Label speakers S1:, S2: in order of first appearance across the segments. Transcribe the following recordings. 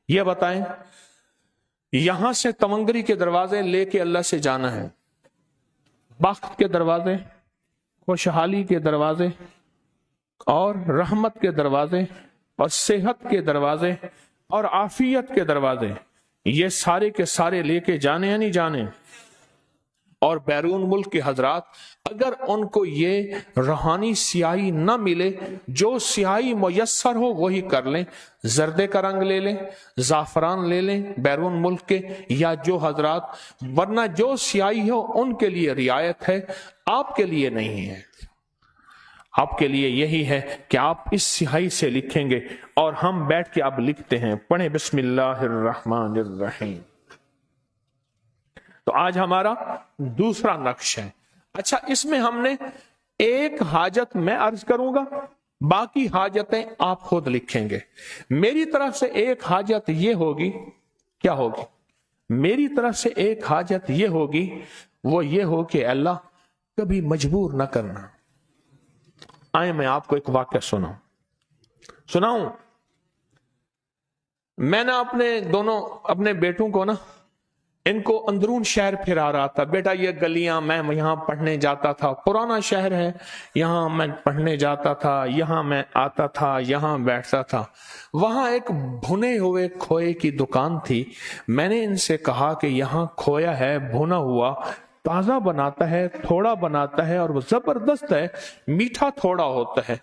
S1: ये बताएं, यहां से तवंगरी के दरवाजे लेके अल्लाह से जाना है, बख्त के दरवाजे, खुशहाली के दरवाजे और रहमत के दरवाजे और सेहत के दरवाजे और आफियत के दरवाजे, ये सारे के सारे लेके जाने या नहीं जाने। और बैरून मुल्क के हजरात, अगर उनको ये रूहानी सियाही न मिले, जो सियाही मुयस्सर हो वही कर लें, जर्दे का रंग ले लें, जाफरान ले लें बैरून मुल्क के, या जो हजरात, वरना जो सियाही हो उनके लिए रियायत है, आपके लिए नहीं है। आपके लिए यही है कि आप इस सियाही से लिखेंगे, और हम बैठ के अब लिखते हैं। पढ़े बिस्मिल्लाहिर्रहमानिर्रहीम। तो आज हमारा दूसरा नक्श है। अच्छा, इसमें हमने एक हाजत मैं अर्ज करूंगा, बाकी हाजतें आप खुद लिखेंगे। मेरी तरफ से एक हाजत ये होगी, क्या होगी? मेरी तरफ से एक हाजत ये होगी, वो ये हो कि अल्लाह कभी मजबूर ना करना। आए मैं आपको एक वाक्य सुनाऊं। मैंने अपने बेटों को ना, इनको अंदरून शहर फिरा रहा था। बेटा ये गलियां, मैं यहां पढ़ने जाता था, पुराना शहर है, यहां मैं पढ़ने जाता था, यहां मैं आता था, यहां बैठता था। वहां एक भुने हुए खोए की दुकान थी। मैंने इनसे कहा कि यहां खोया है, भुना हुआ, ताजा बनाता है, थोड़ा बनाता है, और वो जबरदस्त है, मीठा थोड़ा होता है।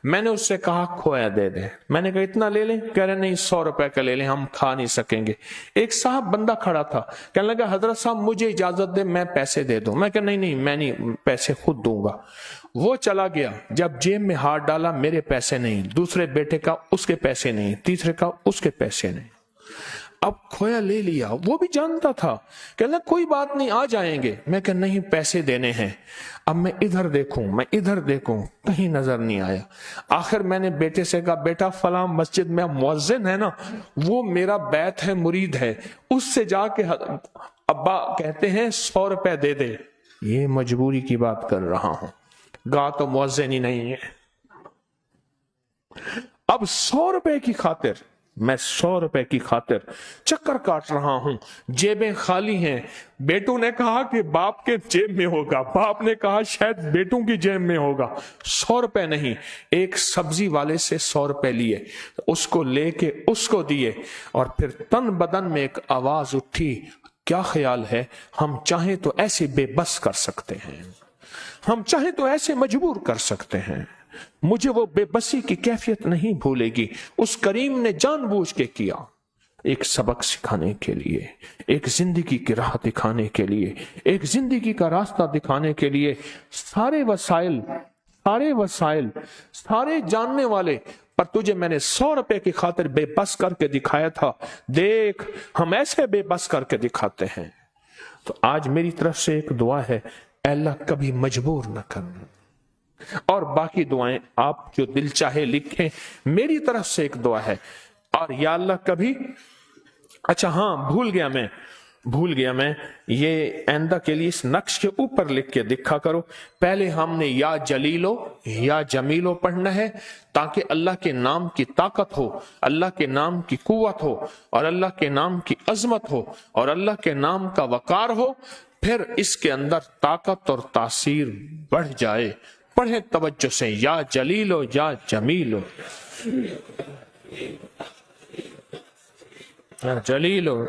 S1: मैंने उससे कहा खोया दे दे। मैंने कहा इतना ले लें? कह रहे नहीं, 100 रुपए का ले लें, हम खा नहीं सकेंगे। एक साहब बंदा खड़ा था, कहने लगा हजरत साहब मुझे इजाजत दे, मैं पैसे दे दूं। मैं कहा नहीं, मैं नहीं, पैसे खुद दूंगा। वो चला गया, जब जेब में हाथ डाला, मेरे पैसे नहीं, दूसरे बेटे का उसके पैसे नहीं, तीसरे का उसके पैसे नहीं। अब खोया ले लिया, वो भी जानता था। कहना कोई बात नहीं, आ जाएंगे। मैं कह नहीं, पैसे देने हैं। अब मैं इधर देखूं, कहीं नजर नहीं आया। आखिर मैंने बेटे से कहा, बेटा फलां मस्जिद में मुअज्जिन है ना, वो मेरा बैत है, मुरीद है, उससे जाके अब्बा कहते हैं 100 रुपए दे दे। ये मजबूरी की बात कर रहा हूं, गा तो मुअज्जिन ही नहीं है। अब 100 रुपए की खातिर, मैं 100 रुपए की खातिर चक्कर काट रहा हूं, जेबें खाली हैं। बेटों ने कहा कि बाप के जेब में होगा, बाप ने कहा शायद बेटों की जेब में होगा। 100 रुपए नहीं, एक सब्जी वाले से 100 रुपए लिए, उसको लेके उसको दिए, और फिर तन बदन में एक आवाज उठी, क्या ख्याल है, हम चाहें तो ऐसे बेबस कर सकते हैं, हम चाहें तो ऐसे मजबूर कर सकते हैं। मुझे वो बेबसी की कैफियत नहीं भूलेगी। उस करीम ने जानबूझ के किया, एक सबक सिखाने के लिए, एक जिंदगी की राह दिखाने के लिए, एक जिंदगी का रास्ता दिखाने के लिए। सारे वसाइल, सारे जानने वाले, पर तुझे मैंने 100 रुपए की खातिर बेबस करके दिखाया था। देख, हम ऐसे बेबस करके दिखाते हैं। तो आज मेरी तरफ से एक दुआ है, अल्लाह कभी मजबूर न करना। और बाकी दुआएं आप जो दिल चाहे लिखें। मेरी तरफ से एक दुआ है, और या अल्लाह कभी, अच्छा हाँ, भूल गया मैं, ये आइंदा के लिए इस नक्श के ऊपर लिख के दिखा करो। पहले हमने या जलीलो या जमीलो पढ़ना है, ताकि अल्लाह के नाम की ताकत हो, अल्लाह के नाम की कुव्वत हो, और अल्लाह के नाम की अजमत हो, और अल्लाह के नाम का वकार हो। फिर इसके अंदर ताकत और तासीर बढ़ जाए। पढ़े तवज्जो से, या जलीलो या जमीलो, या जलीलो।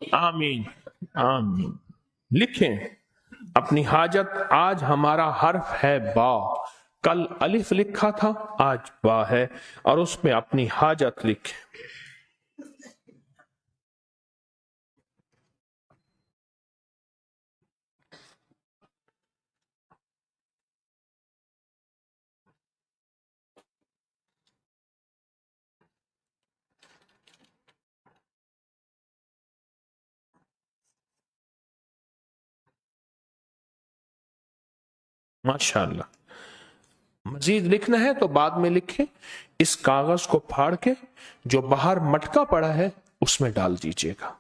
S1: आमीन आमीन। लिखें अपनी हाजत। आज हमारा हर्फ है बा, कल अलिफ लिखा था, आज बा है, और उसमें अपनी हाजत लिखें। माशाअल्लाह। مزید لکھنا ہے تو بعد میں لکھیں. اس کاغذ کو پھاڑ کے جو باہر مٹکا پڑا ہے اس میں ڈال دیجئے گا.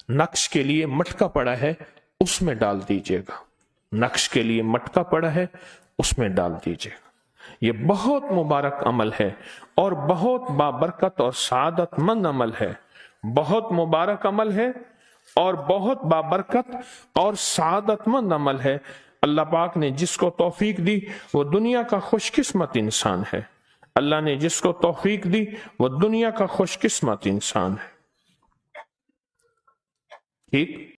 S1: نقش کے لیے مٹکا پڑا ہے اس میں ڈال دیجئے گا. نقش کے لیے مٹکا پڑا ہے اس میں ڈال دیجئے گا. یہ بہت مبارک عمل ہے اور بہت بابرکت اور سعادت مند عمل ہے. بہت مبارک عمل ہے اور بہت بابرکت اور سعادت مند عمل ہے. اللہ پاک نے جس کو توفیق دی وہ دنیا کا خوش قسمت انسان ہے. اللہ نے جس کو توفیق دی وہ دنیا کا خوش قسمت انسان ہے. ٹھیک.